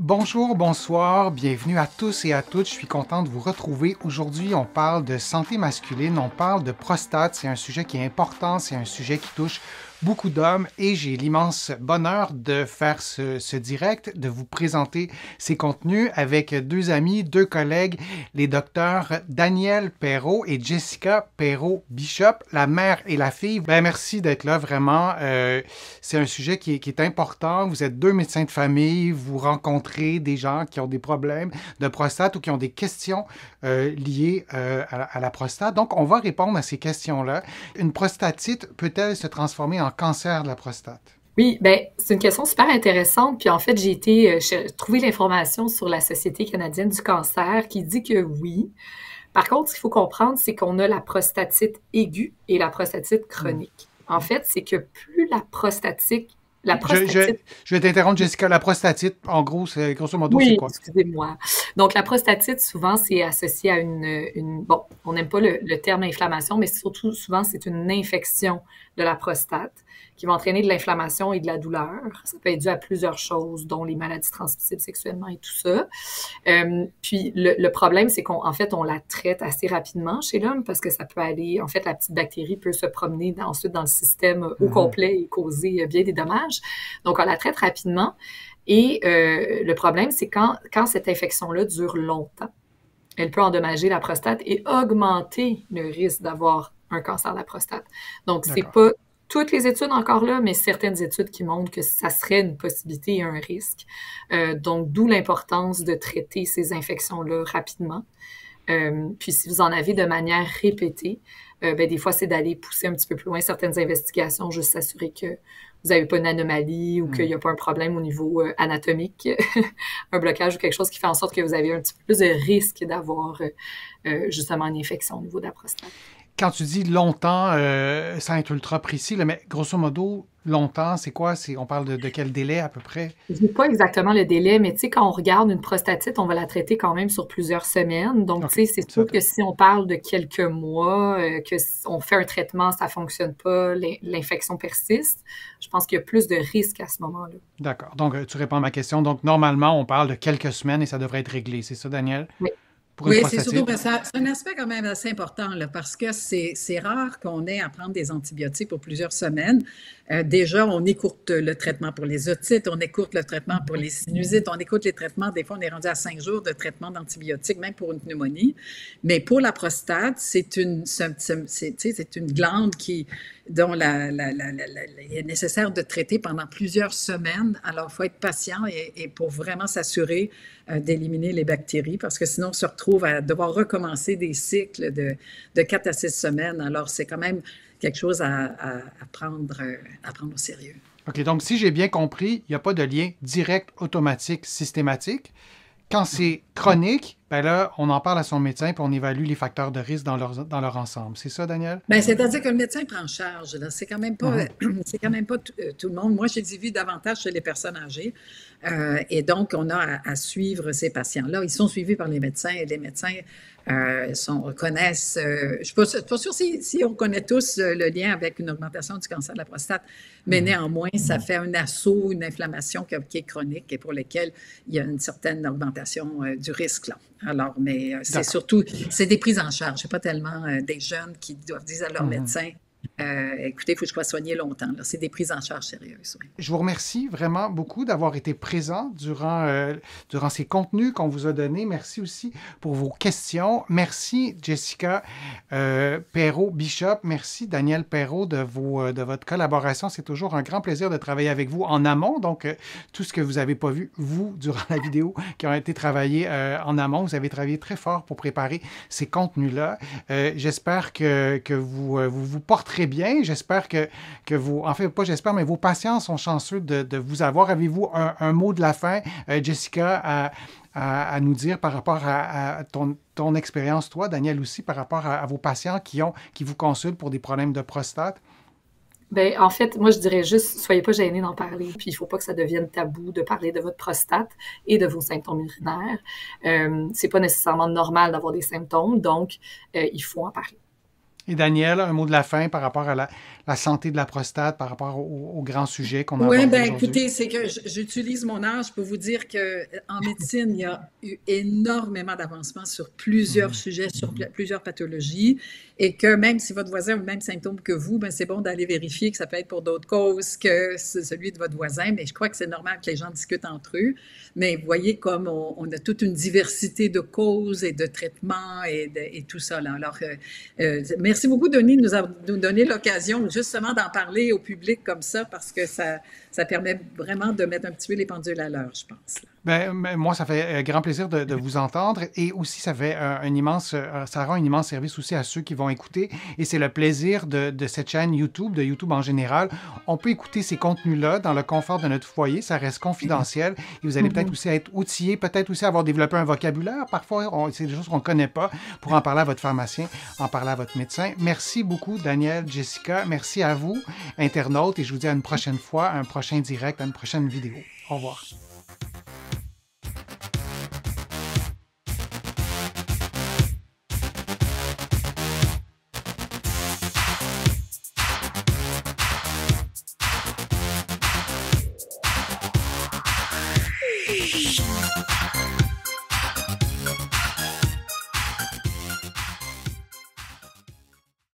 Bonjour, bonsoir, bienvenue à tous et à toutes. Je suis content de vous retrouver. Aujourd'hui, on parle de santé masculine, on parle de prostate. C'est un sujet qui est important, c'est un sujet qui touche beaucoup d'hommes et j'ai l'immense bonheur de faire ce direct, de vous présenter ces contenus avec deux amis, deux collègues, les docteurs Daniel Perrault et Jessica Perrault-Bishop, la mère et la fille. Merci d'être là, vraiment. C'est un sujet qui est important. Vous êtes deux médecins de famille, vous rencontrez des gens qui ont des problèmes de prostate ou qui ont des questions liées à la prostate. Donc, on va répondre à ces questions-là. Une prostatite peut-elle se transformer en cancer de la prostate? Oui, ben c'est une question super intéressante. Puis en fait, j'ai trouvé l'information sur la Société canadienne du cancer qui dit que oui. Par contre, ce qu'il faut comprendre, c'est qu'on a la prostatite aiguë et la prostatite chronique. En fait, c'est que plus la prostatite. Je vais t'interrompre, Jessica. La prostatite, en gros, c'est grosso modo, c'est Oui, quoi? excusez-moi. Donc, la prostatite, souvent, c'est associé à bon, on n'aime pas le terme inflammation, mais surtout, souvent, c'est une infection de la prostate qui va entraîner de l'inflammation et de la douleur. Ça peut être dû à plusieurs choses, dont les maladies transmissibles sexuellement et tout ça. Puis, le problème, c'est qu'en fait, on la traite assez rapidement chez l'homme parce que ça peut aller, en fait, la petite bactérie peut se promener ensuite dans le système au complet et causer bien des dommages. Donc, on la traite rapidement. Et le problème, c'est quand cette infection-là dure longtemps, elle peut endommager la prostate et augmenter le risque d'avoir un cancer de la prostate. Donc, c'est pas toutes les études encore là, mais certaines études qui montrent que ça serait une possibilité et un risque. Donc, d'où l'importance de traiter ces infections-là rapidement. Puis, si vous en avez de manière répétée, des fois, c'est d'aller pousser un petit peu plus loin certaines investigations, juste s'assurer que vous n'avez pas une anomalie ou qu'il n'y a pas un problème au niveau anatomique, un blocage ou quelque chose qui fait en sorte que vous avez un petit peu plus de risque d'avoir justement une infection au niveau de la prostate. Quand tu dis longtemps, sans être ultra précis, là, mais grosso modo, longtemps, c'est quoi? On parle de quel délai à peu près? Je ne sais pas exactement le délai, mais tu sais, quand on regarde une prostatite, on va la traiter quand même sur plusieurs semaines. Donc, tu sais, c'est sûr que si on parle de quelques mois, on fait un traitement, ça ne fonctionne pas, l'infection persiste, je pense qu'il y a plus de risques à ce moment-là. D'accord. Donc, tu réponds à ma question. Donc, normalement, on parle de quelques semaines et ça devrait être réglé. C'est ça, Daniel? Oui. Oui, c'est surtout c'est un aspect quand même assez important là, parce que c'est rare qu'on ait à prendre des antibiotiques pour plusieurs semaines. Déjà, on écourte le traitement pour les otites, on écourte le traitement pour les sinusites, on écoute les traitements. Des fois, on est rendu à 5 jours de traitement d'antibiotiques, même pour une pneumonie. Mais pour la prostate, c'est une glande dont il est nécessaire de traiter pendant plusieurs semaines. Alors, il faut être patient et pour vraiment s'assurer d'éliminer les bactéries parce que sinon, on se retrouve à devoir recommencer des cycles de 4 à 6 semaines. Alors, c'est quand même quelque chose à prendre au sérieux. OK, donc si j'ai bien compris, il n'y a pas de lien direct, automatique, systématique. Quand c'est chronique, ben là, on en parle à son médecin puis on évalue les facteurs de risque dans leur ensemble. C'est ça, Daniel? Bien, c'est-à-dire que le médecin prend en charge. Là. C'est quand même pas, c'est quand même pas tout le monde. Moi, j'ai vu davantage chez les personnes âgées. Et donc, on a à suivre ces patients-là. Ils sont suivis par les médecins et les médecins connaissent. Je ne suis pas sûre si on connaît tous le lien avec une augmentation du cancer de la prostate, mais néanmoins, ça fait un assaut, une inflammation qui est chronique et pour laquelle il y a une certaine augmentation du risque. Là. Alors, mais c'est surtout, c'est des prises en charge. C'est pas tellement des jeunes qui doivent dire à leur médecin, écoutez, il faut que je sois soigné longtemps. C'est des prises en charge sérieuses. Oui. Je vous remercie vraiment beaucoup d'avoir été présent durant ces contenus qu'on vous a donnés. Merci aussi pour vos questions. Merci Jessica Perrault-Bishop. Merci Daniel Perrault de votre collaboration. C'est toujours un grand plaisir de travailler avec vous en amont. Donc, tout ce que vous n'avez pas vu, vous, durant la vidéo, qui ont été travaillés en amont, vous avez travaillé très fort pour préparer ces contenus-là. J'espère que vous porterez bien. J'espère que vous, en fait, pas j'espère, mais vos patients sont chanceux de vous avoir. Avez-vous un mot de la fin, Jessica, à nous dire par rapport à ton expérience, toi, Daniel, aussi, par rapport à vos patients qui vous consultent pour des problèmes de prostate? Bien, en fait, moi, je dirais juste, soyez pas gênés d'en parler. Puis, il faut pas que ça devienne tabou de parler de votre prostate et de vos symptômes urinaires. C'est pas nécessairement normal d'avoir des symptômes, donc il faut en parler. Et Daniel, un mot de la fin par rapport à la santé de la prostate par rapport aux grands sujets qu'on a Oui, abordés bien aujourd'hui? écoutez, c'est que j'utilise mon âge pour vous dire qu'en médecine, il y a eu énormément d'avancements sur plusieurs sujets, sur plusieurs pathologies, et que même si votre voisin a le même symptôme que vous, ben c'est bon d'aller vérifier que ça peut être pour d'autres causes que celui de votre voisin, mais je crois que c'est normal que les gens discutent entre eux. Mais vous voyez comme on a toute une diversité de causes et de traitements et tout ça. Là. Alors, merci beaucoup, Denis, de nous donner l'occasion justement d'en parler au public comme ça, parce que ça permet vraiment de mettre un petit peu les pendules à l'heure, je pense. Ben, moi, ça fait grand plaisir de vous entendre et aussi ça fait ça rend un immense service aussi à ceux qui vont écouter et c'est le plaisir de cette chaîne YouTube, de YouTube en général. On peut écouter ces contenus-là dans le confort de notre foyer, ça reste confidentiel et vous allez peut-être aussi être outillé, peut-être aussi avoir développé un vocabulaire. Parfois, c'est des choses qu'on ne connaît pas pour en parler à votre pharmacien, en parler à votre médecin. Merci beaucoup, Daniel, Jessica. Merci à vous, internautes, et je vous dis à une prochaine fois, à un prochain direct, à une prochaine vidéo. Au revoir.